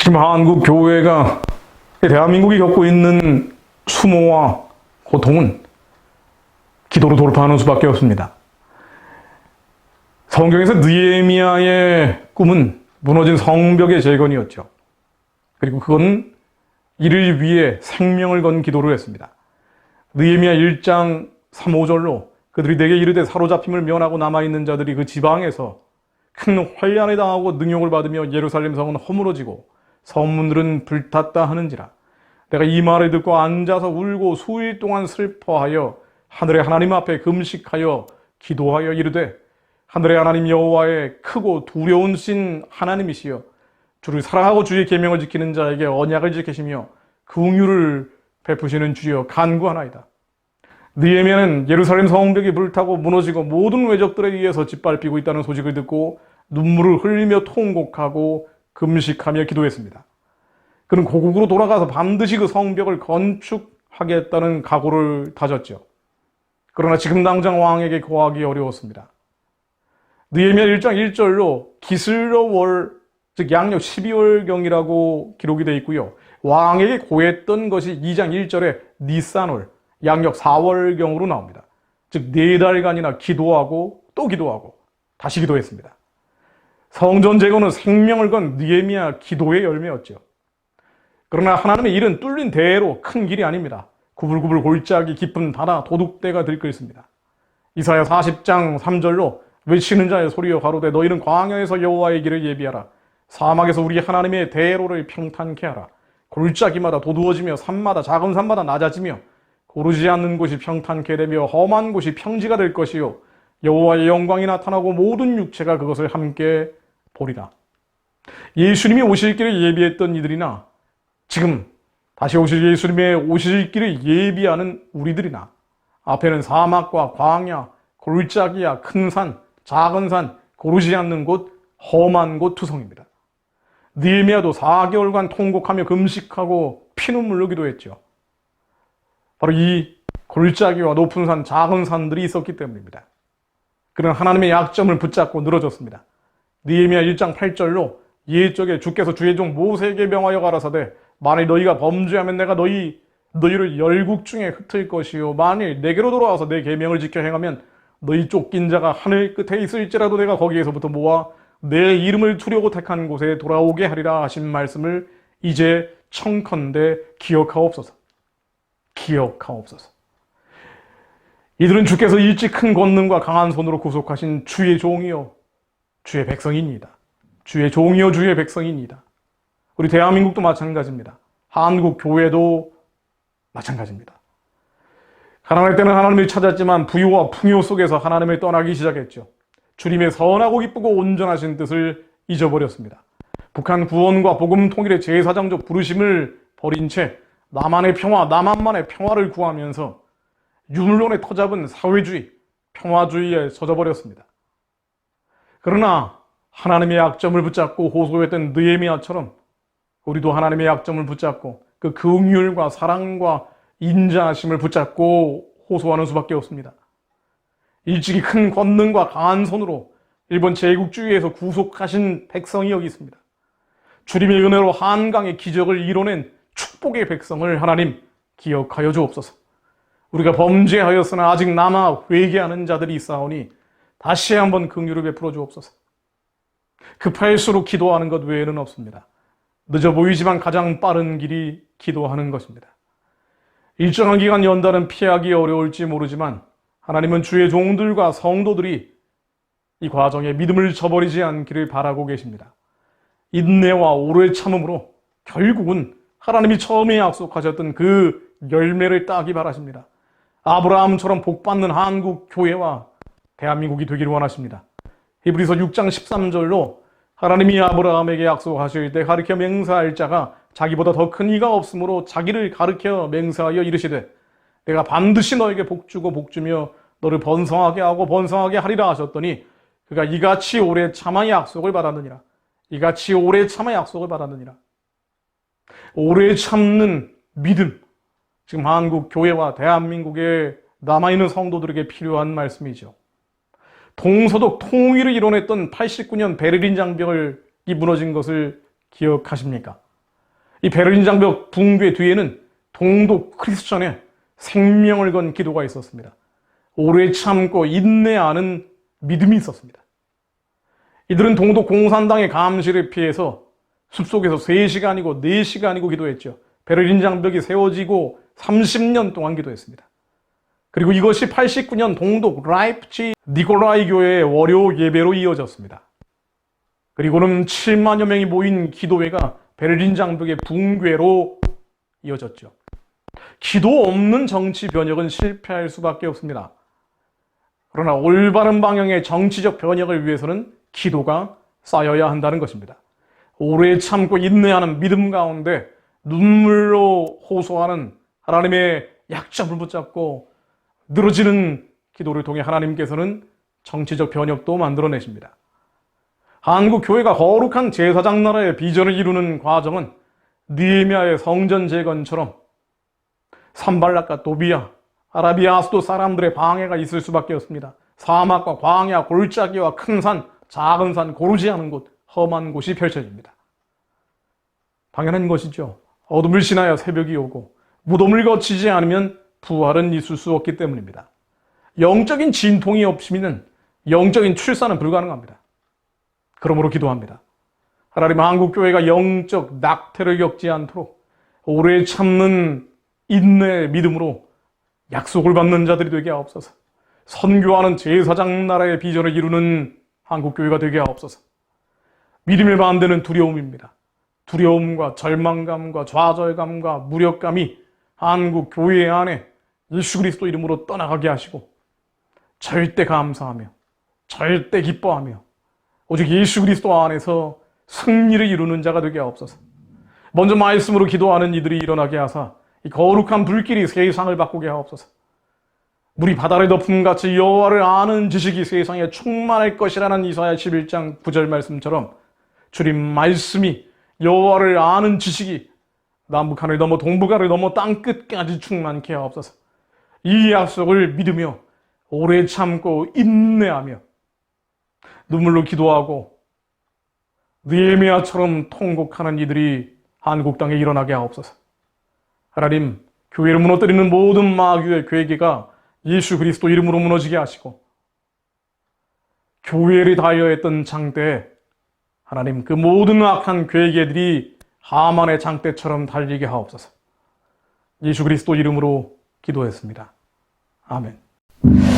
지금 한국 교회가 대한민국이 겪고 있는 수모와 고통은 기도로 돌파하는 수밖에 없습니다. 성경에서 느헤미야의 꿈은 무너진 성벽의 재건이었죠. 그리고 그건 이를 위해 생명을 건 기도를 했습니다. 느헤미야 1장 3, 5절로 그들이 내게 이르되 사로잡힘을 면하고 남아있는 자들이 그 지방에서 큰 환난에 당하고 능욕을 받으며 예루살렘 성은 허물어지고 성문들은 불탔다 하는지라. 내가 이 말을 듣고 앉아서 울고 수일 동안 슬퍼하여 하늘의 하나님 앞에 금식하여 기도하여 이르되 하늘의 하나님 여호와의 크고 두려운 신 하나님이시여 주를 사랑하고 주의 계명을 지키는 자에게 언약을 지키시며 긍휼을 베푸시는 주여 간구하나이다. 느헤미야는 예루살렘 성벽이 불타고 무너지고 모든 외적들에 의해서 짓밟히고 있다는 소식을 듣고 눈물을 흘리며 통곡하고 금식하며 기도했습니다. 그는 고국으로 돌아가서 반드시 그 성벽을 건축하겠다는 각오를 다졌죠. 그러나 지금 당장 왕에게 고하기 어려웠습니다. 느헤미야 1장 1절로 기슬러월, 즉 양력 12월경이라고 기록이 되어 있고요. 왕에게 고했던 것이 2장 1절에 니산월, 양력 4월경으로 나옵니다. 즉 4달간이나 기도하고 또 기도하고 다시 기도했습니다. 성전 재건은 생명을 건 느헤미야 기도의 열매였죠. 그러나 하나님의 일은 뚫린 대로 큰 길이 아닙니다. 구불구불 골짜기 깊은 바다 도둑대가 들끓습니다. 이사야 40장 3절로 외치는 자의 소리여 가로되 너희는 광야에서 여호와의 길을 예비하라. 사막에서 우리 하나님의 대로를 평탄케 하라. 골짜기마다 도두어지며 산마다 작은 산마다 낮아지며 고르지 않는 곳이 평탄케 되며 험한 곳이 평지가 될 것이요 여호와의 영광이 나타나고 모든 육체가 그것을 함께 보리라. 예수님이 오실 길을 예비했던 이들이나 지금 다시 오실 예수님의 오실 길을 예비하는 우리들이나 앞에는 사막과 광야, 골짜기야, 큰 산, 작은 산, 고르지 않는 곳, 험한 곳 투성입니다. 느헤미야도 4개월간 통곡하며 금식하고 피눈물로 기도했죠. 바로 이 골짜기와 높은 산, 작은 산들이 있었기 때문입니다. 그는 하나님의 약점을 붙잡고 늘어졌습니다. 느헤미야 1장 8절로 옛적에 주께서 주의 종 모세에게 명하여 가라사대 만일 너희가 범죄하면 내가 너희를 열국 중에 흩을 것이요 만일 내게로 돌아와서 내 계명을 지켜 행하면 너희 쫓긴 자가 하늘 끝에 있을지라도 내가 거기에서부터 모아 내 이름을 두려고 택한 곳에 돌아오게 하리라 하신 말씀을 이제 청컨대 기억하옵소서. 기억하옵소서. 이들은 주께서 일찍 큰 권능과 강한 손으로 구속하신 주의 종이요 주의 백성입니다. 주의 종이요 주의 백성입니다. 우리 대한민국도 마찬가지입니다. 한국 교회도 마찬가지입니다. 가난할 때는 하나님을 찾았지만 부유와 풍요 속에서 하나님을 떠나기 시작했죠. 주님의 선하고 기쁘고 온전하신 뜻을 잊어버렸습니다. 북한 구원과 복음 통일의 제사장적 부르심을 버린 채 나만의 평화, 나만만의 평화를 구하면서 유물론에 터잡은 사회주의, 평화주의에 젖어버렸습니다. 그러나 하나님의 약점을 붙잡고 호소했던 느헤미야처럼 우리도 하나님의 약점을 붙잡고 그 긍휼과 사랑과 인자하심을 붙잡고 호소하는 수밖에 없습니다. 일찍이 큰 권능과 강한 손으로 일본 제국주의에서 구속하신 백성이 여기 있습니다. 주님의 은혜로 한강의 기적을 이뤄낸 축복의 백성을 하나님 기억하여 주옵소서. 우리가 범죄하였으나 아직 남아 회개하는 자들이 있사오니 다시 한번 긍휼을 베풀어 주옵소서. 급할수록 기도하는 것 외에는 없습니다. 늦어 보이지만 가장 빠른 길이 기도하는 것입니다. 일정한 기간 연단은 피하기 어려울지 모르지만 하나님은 주의 종들과 성도들이 이 과정에 믿음을 저버리지 않기를 바라고 계십니다. 인내와 오래 참음으로 결국은 하나님이 처음에 약속하셨던 그 열매를 따기 바라십니다. 아브라함처럼 복받는 한국 교회와 대한민국이 되기를 원하십니다. 히브리서 6장 13절로 하나님이 아브라함에게 약속하실 때 가르쳐 맹세할 자가 자기보다 더 큰 이가 없으므로 자기를 가르쳐 맹세하여 이르시되 내가 반드시 너에게 복주고 복주며 너를 번성하게 하고 번성하게 하리라 하셨더니 그가 이같이 오래 참아 약속을 받았느니라. 이같이 오래 참아 약속을 받았느니라. 오래 참는 믿음, 지금 한국 교회와 대한민국에 남아있는 성도들에게 필요한 말씀이죠. 동서독 통일을 이뤄냈던 89년 베를린 장벽이 무너진 것을 기억하십니까? 이 베를린 장벽 붕괴 뒤에는 동독 크리스천의 생명을 건 기도가 있었습니다. 오래 참고 인내하는 믿음이 있었습니다. 이들은 동독 공산당의 감시를 피해서 숲속에서 3시간이고 4시간이고 기도했죠. 베를린 장벽이 세워지고 30년 동안 기도했습니다. 그리고 이것이 89년 동독 라이프치 니콜라이 교회의 월요 예배로 이어졌습니다. 그리고는 7만여 명이 모인 기도회가 베를린 장벽의 붕괴로 이어졌죠. 기도 없는 정치 변혁은 실패할 수밖에 없습니다. 그러나 올바른 방향의 정치적 변혁을 위해서는 기도가 쌓여야 한다는 것입니다. 오래 참고 인내하는 믿음 가운데 눈물로 호소하는 하나님의 약점을 붙잡고 늘어지는 기도를 통해 하나님께서는 정치적 변혁도 만들어내십니다. 한국 교회가 거룩한 제사장 나라의 비전을 이루는 과정은 느헤미야의 성전 재건처럼 산발락과 도비야, 아라비아 수도 사람들의 방해가 있을 수밖에 없습니다. 사막과 광야, 골짜기와 큰 산, 작은 산, 고르지 않은 곳, 험한 곳이 펼쳐집니다. 당연한 것이죠. 어둠을 지나야 새벽이 오고 무덤을 거치지 않으면 부활은 있을 수 없기 때문입니다. 영적인 진통이 없으면 영적인 출산은 불가능합니다. 그러므로 기도합니다. 하나님, 한국교회가 영적 낙태를 겪지 않도록 오래 참는 인내의 믿음으로 약속을 받는 자들이 되게 하옵소서. 선교하는 제사장 나라의 비전을 이루는 한국교회가 되게 하옵소서. 믿음을 반대는 두려움입니다. 두려움과 절망감과 좌절감과 무력감이 한국 교회 안에 예수 그리스도 이름으로 떠나가게 하시고 절대 감사하며 절대 기뻐하며 오직 예수 그리스도 안에서 승리를 이루는 자가 되게 하옵소서. 먼저 말씀으로 기도하는 이들이 일어나게 하사 이 거룩한 불길이 세상을 바꾸게 하옵소서. 물이 바다를 덮음같이 여호와를 아는 지식이 세상에 충만할 것이라는 이사야 11장 9절 말씀처럼 주님 말씀이 여호와를 아는 지식이 남북한을 넘어 동북아를 넘어 땅끝까지 충만케 하옵소서. 이 약속을 믿으며 오래 참고 인내하며 눈물로 기도하고 느헤미야처럼 통곡하는 이들이 한국 땅에 일어나게 하옵소서. 하나님, 교회를 무너뜨리는 모든 마귀의 괴계가 예수 그리스도 이름으로 무너지게 하시고 교회를 다이어했던 장대에 하나님, 그 모든 악한 괴계들이 하만의 장대처럼 달리게 하옵소서. 예수 그리스도 이름으로 기도했습니다. 아멘.